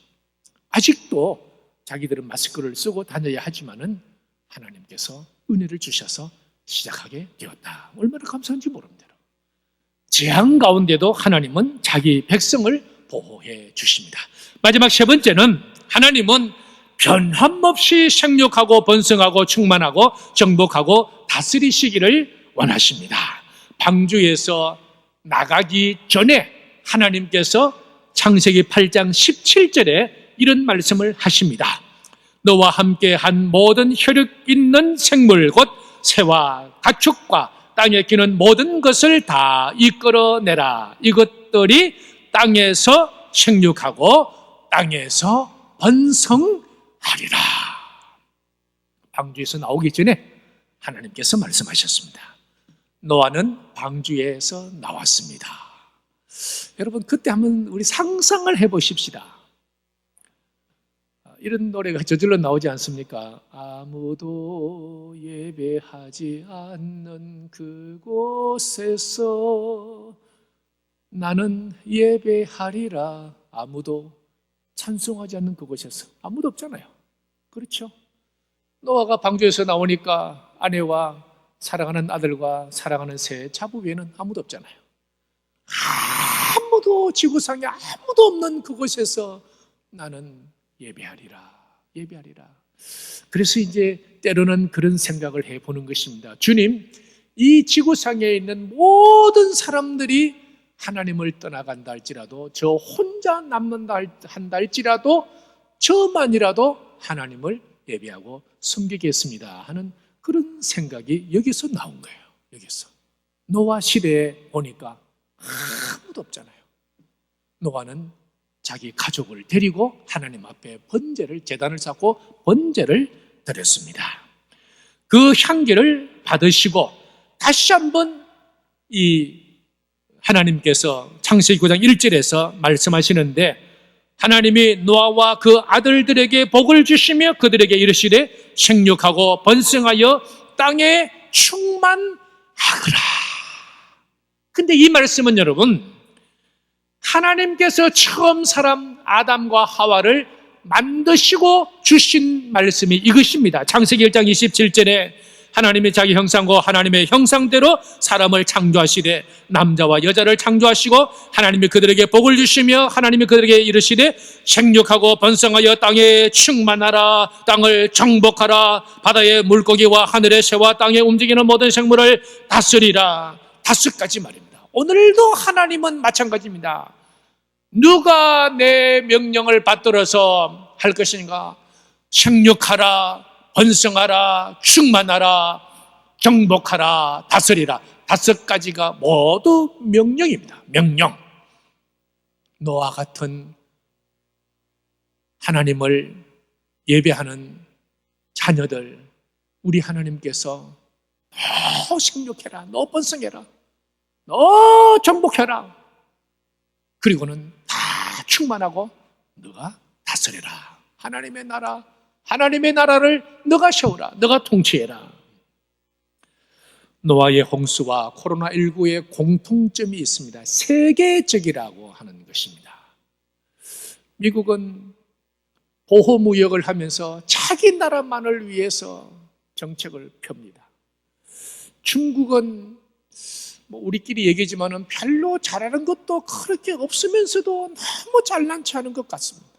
Speaker 1: 아직도 자기들은 마스크를 쓰고 다녀야 하지만은 하나님께서 은혜를 주셔서 시작하게 되었다. 얼마나 감사한지 모릅니다. 재앙 가운데도 하나님은 자기 백성을 보호해 주십니다. 마지막 세 번째는, 하나님은 변함없이 생육하고 번성하고 충만하고 정복하고 다스리시기를 원하십니다. 방주에서 나가기 전에 하나님께서 창세기 8장 17절에 이런 말씀을 하십니다. 너와 함께 한 모든 혈육 있는 생물 곧 새와 가축과 땅에 기는 모든 것을 다 이끌어내라. 이것들이 땅에서 생육하고 땅에서 번성하리라. 방주에서 나오기 전에 하나님께서 말씀하셨습니다. 노아는 방주에서 나왔습니다. 여러분, 그때 한번 우리 상상을 해보십시다. 이런 노래가 저절로 나오지 않습니까? 아무도 예배하지 않는 그곳에서 나는 예배하리라. 아무도 찬송하지 않는 그곳에서. 아무도 없잖아요. 그렇죠? 노아가 방주에서 나오니까 아내와 사랑하는 아들과 사랑하는 새 자부 외에는 아무도 없잖아요. 아무도, 지구상에 아무도 없는 그곳에서 나는 예배하리라. 예배하리라. 그래서 이제 때로는 그런 생각을 해보는 것입니다. 주님, 이 지구상에 있는 모든 사람들이 하나님을 떠나간다 할지라도, 저 혼자 남는다 한다 할지라도, 저만이라도 하나님을 예배하고 섬기겠습니다 하는 그런 생각이 여기서 나온 거예요. 여기서 노아 시대에 보니까 아무도 없잖아요. 노아는 자기 가족을 데리고 하나님 앞에 번제를, 제단을 쌓고 번제를 드렸습니다. 그 향기를 받으시고 다시 한번 이 하나님께서 창세기 9장 1절에서 말씀하시는데, 하나님이 노아와 그 아들들에게 복을 주시며 그들에게 이르시되 생육하고 번성하여 땅에 충만하거라. 근데 이 말씀은 여러분, 하나님께서 처음 사람 아담과 하와를 만드시고 주신 말씀이 이것입니다. 창세기 1장 27절에 하나님이 자기 형상과 하나님의 형상대로 사람을 창조하시되 남자와 여자를 창조하시고 하나님이 그들에게 복을 주시며 하나님이 그들에게 이르시되 생육하고 번성하여 땅에 충만하라. 땅을 정복하라. 바다의 물고기와 하늘의 새와 땅에 움직이는 모든 생물을 다스리라. 5가지 말입니다. 오늘도 하나님은 마찬가지입니다. 누가 내 명령을 받들어서 할 것인가? 생육하라, 번성하라, 충만하라, 정복하라, 다스리라. 5가지가 모두 명령입니다. 명령. 노아 같은 하나님을 예배하는 자녀들, 우리 하나님께서 너 생육해라, 너 번성해라, 너 정복해라. 그리고는 다 충만하고 너가 다스려라. 하나님의 나라를 너가 세우라. 너가 통치해라. 노아의 홍수와 코로나19의 공통점이 있습니다. 세계적이라고 하는 것입니다. 미국은 보호무역을 하면서 자기 나라만을 위해서 정책을 펴니다. 중국은 뭐 우리끼리 얘기지만은 별로 잘하는 것도 그렇게 없으면서도 너무 잘난 체 하는 것 같습니다.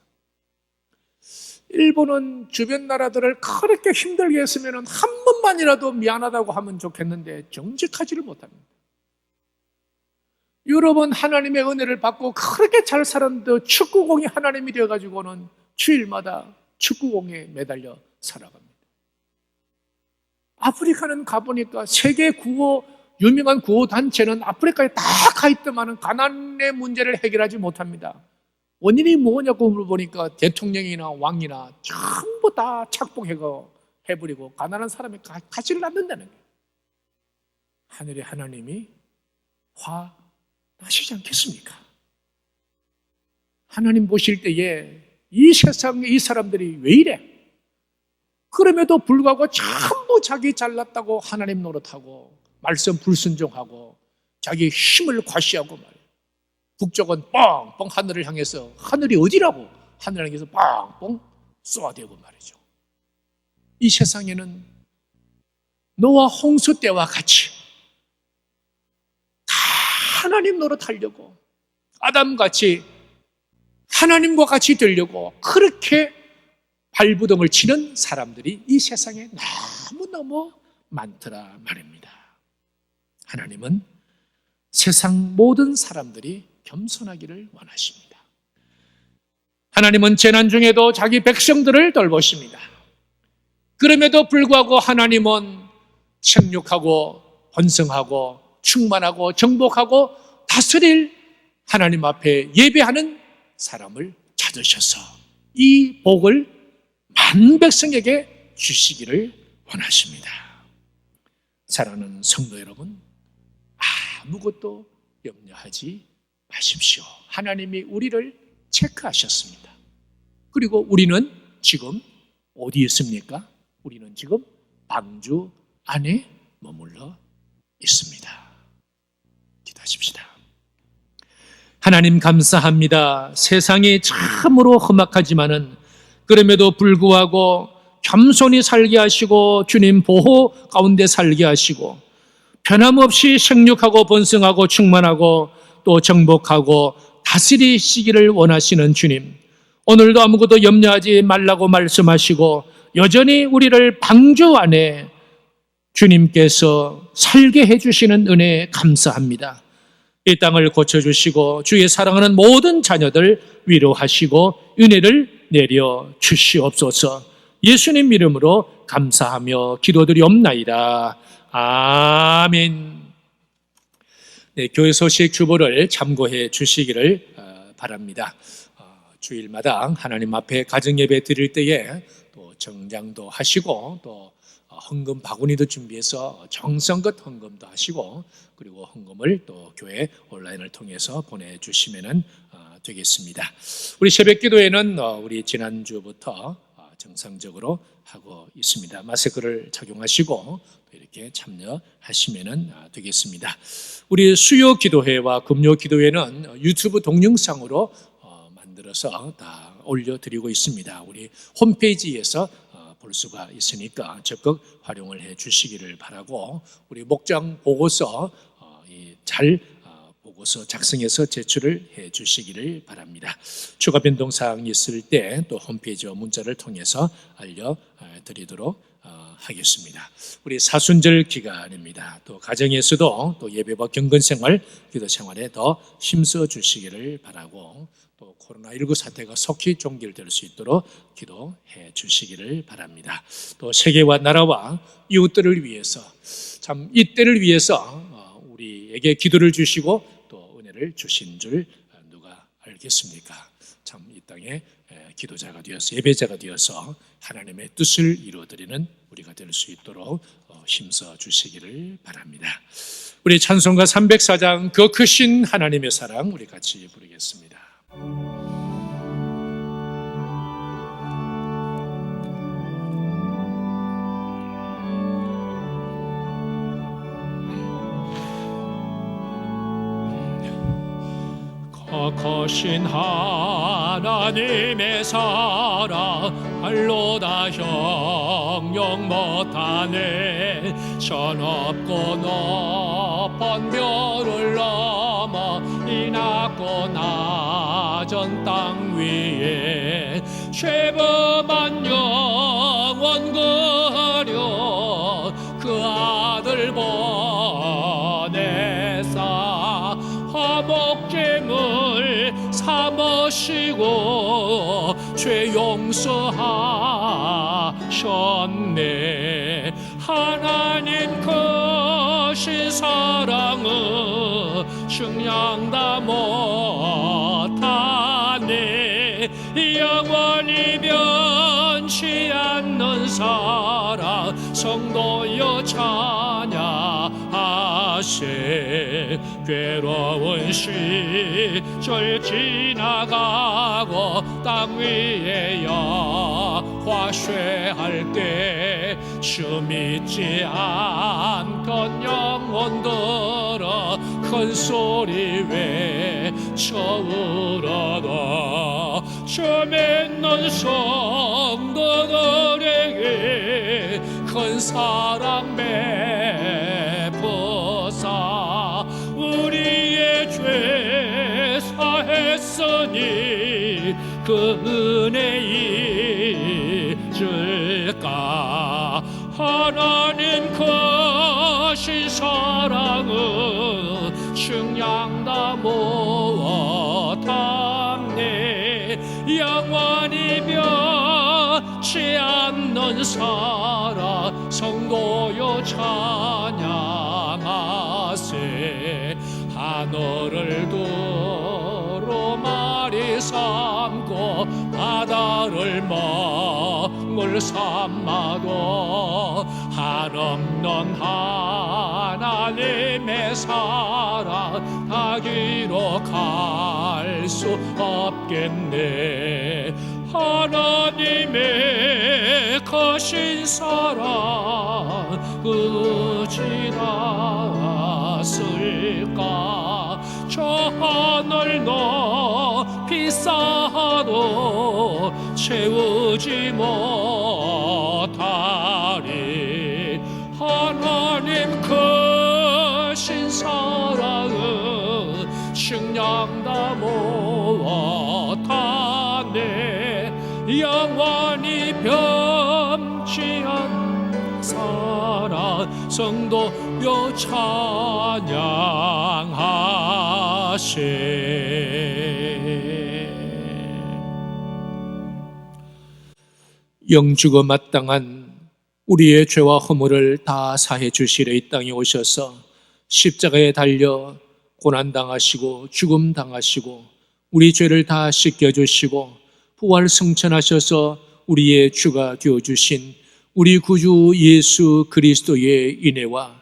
Speaker 1: 일본은 주변 나라들을 그렇게 힘들게 했으면 한 번만이라도 미안하다고 하면 좋겠는데 정직하지를 못합니다. 유럽은 하나님의 은혜를 받고 그렇게 잘 살았는데 축구공이 하나님이 되어가지고는 주일마다 축구공에 매달려 살아갑니다. 아프리카는 가보니까 세계 유명한 구호단체는 아프리카에 다 가있더만은 가난의 문제를 해결하지 못합니다. 원인이 뭐냐고 물어보니까 대통령이나 왕이나 전부 다 착복해버리고 가난한 사람이 가지를 않는다는 거예요. 하늘의 하나님이 화 나시지 않겠습니까? 하나님 보실 때에 이 세상에 이 사람들이 왜 이래? 그럼에도 불구하고 전부 자기 잘났다고 하나님 노릇하고 말씀 불순종하고 자기 힘을 과시하고 말이에요. 북쪽은 뻥뻥 하늘을 향해서 하늘이 어디라고 하늘을 향해서 뻥뻥 쏘아대고 말이죠. 이 세상에는 노아 홍수 때와 같이 다 하나님 노릇하려고 아담같이 하나님과 같이 되려고 그렇게 발부동을 치는 사람들이 이 세상에 너무너무 많더라 말입니다. 하나님은 세상 모든 사람들이 겸손하기를 원하십니다. 하나님은 재난 중에도 자기 백성들을 돌보십니다. 그럼에도 불구하고 하나님은 생육하고 번성하고 충만하고 정복하고 다스릴 하나님 앞에 예배하는 사람을 찾으셔서 이 복을 많은 백성에게 주시기를 원하십니다. 사랑하는 성도 여러분, 아무것도 염려하지 마십시오. 하나님이 우리를 체크하셨습니다. 그리고 우리는 지금 어디 있습니까? 우리는 지금 방주 안에 머물러 있습니다. 기도하십시다. 하나님 감사합니다. 세상이 참으로 험악하지만은 그럼에도 불구하고 겸손히 살게 하시고 주님 보호 가운데 살게 하시고 변함없이 생육하고 번성하고 충만하고 또 정복하고 다스리시기를 원하시는 주님, 오늘도 아무것도 염려하지 말라고 말씀하시고 여전히 우리를 방주 안에 주님께서 살게 해주시는 은혜에 감사합니다. 이 땅을 고쳐주시고 주의 사랑하는 모든 자녀들 위로하시고 은혜를 내려 주시옵소서. 예수님 이름으로 감사하며 기도드리옵나이다. 아멘. 네, 교회 소식 주보를 참고해 주시기를 바랍니다. 주일마다 하나님 앞에 가정예배 드릴 때에 또 정장도 하시고 또 헌금 바구니도 준비해서 정성껏 헌금도 하시고 그리고 헌금을 또 교회 온라인을 통해서 보내주시면 되겠습니다. 우리 새벽기도회는 우리 지난주부터 정상적으로 하고 있습니다. 마스크를 착용하시고 이렇게 참여하시면 되겠습니다. 우리 수요 기도회와 금요 기도회는 유튜브 동영상으로 만들어서 다 올려드리고 있습니다. 우리 홈페이지에서 볼 수가 있으니까 적극 활용을 해 주시기를 바라고 우리 목장 보고서 잘 보고서 작성해서 제출을 해 주시기를 바랍니다. 추가 변동사항이 있을 때 또 홈페이지와 문자를 통해서 알려드리도록 하겠습니다. 우리 사순절 기간입니다. 또 가정에서도 또 예배와 경건생활, 기도생활에 더 힘써 주시기를 바라고 또 코로나19 사태가 속히 종결될 수 있도록 기도해 주시기를 바랍니다. 또 세계와 나라와 이웃들을 위해서 참 이때를 위해서 우리에게 기도를 주시고 또 은혜를 주신 줄 누가 알겠습니까? 참 이 땅에 기도자가 되어서 예배자가 되어서 하나님의 뜻을 이루어드리는 우리가 될 수 있도록 힘써 주시기를 바랍니다. 우리 찬송가 304장 그 크신 하나님의 사랑 우리 같이 부르겠습니다.
Speaker 2: 그 거신 하나님의 사랑 할로다 형용 못하네. 저 높고 높은 별을 넘어 이 낮고 낮은 땅 위에 죄범한 영혼 그려 그 아들 보내사 화목제물 삼으시고 죄 용서하셨네. 하나님 크신 사랑은 증량다 못하네. 영원히 변치 않는 사랑 성도여 찬양하세. 괴로운 시절 지나가고 땅 위에 여호와 쇠할 때 주 믿지 않던 영혼들아 큰 소리 외쳐 울어라. 주 믿는 성도들에게 큰 사랑 베푸사. 우리의 죄 사했으니 그 은혜 잊을까. 하나님 크신 사랑은 증량다 못하네. 영원히 변치 않는 사랑 성도여 찬양하세. 하늘을 두루마리 삼고 바다를 먹물 삼아도 한없는 하나님의 사랑 다 기록할 수 없겠네. 하나님의 크신 사랑 어찌났을까. 저 하늘 높이 쌓아도 채우지 못하리. 하나님 크신 사랑은 증량다 못하네. 영원히 변치 않는 사랑 성도여 찬양하세.
Speaker 1: 영주고 마땅한 우리의 죄와 허물을 다 사해 주시려 이 땅에 오셔서 십자가에 달려 고난당하시고 죽음 당하시고 우리 죄를 다 씻겨주시고 부활 승천하셔서 우리의 주가 되어주신 우리 구주 예수 그리스도의 은혜와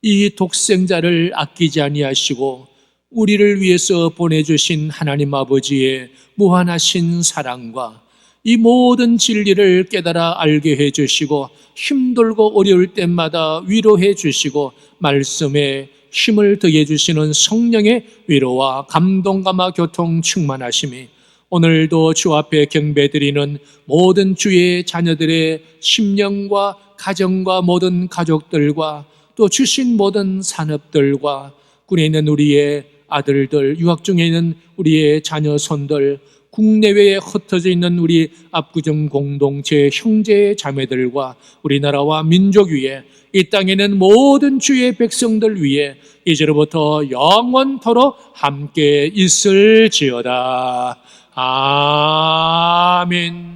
Speaker 1: 이 독생자를 아끼지 아니하시고 우리를 위해서 보내주신 하나님 아버지의 무한하신 사랑과 이 모든 진리를 깨달아 알게 해주시고 힘들고 어려울 때마다 위로해 주시고 말씀에 힘을 더해 주시는 성령의 위로와 감동감화 교통 충만하심이 오늘도 주 앞에 경배드리는 모든 주의 자녀들의 심령과 가정과 모든 가족들과 또 주신 모든 산업들과 군에 있는 우리의 아들들, 유학 중에 있는 우리의 자녀 손들, 국내외에 흩어져 있는 우리 압구정 공동체 형제 자매들과 우리나라와 민족 위에 이 땅에 있는 모든 주의 백성들 위에 이제로부터 영원토록 함께 있을지어다. 아멘.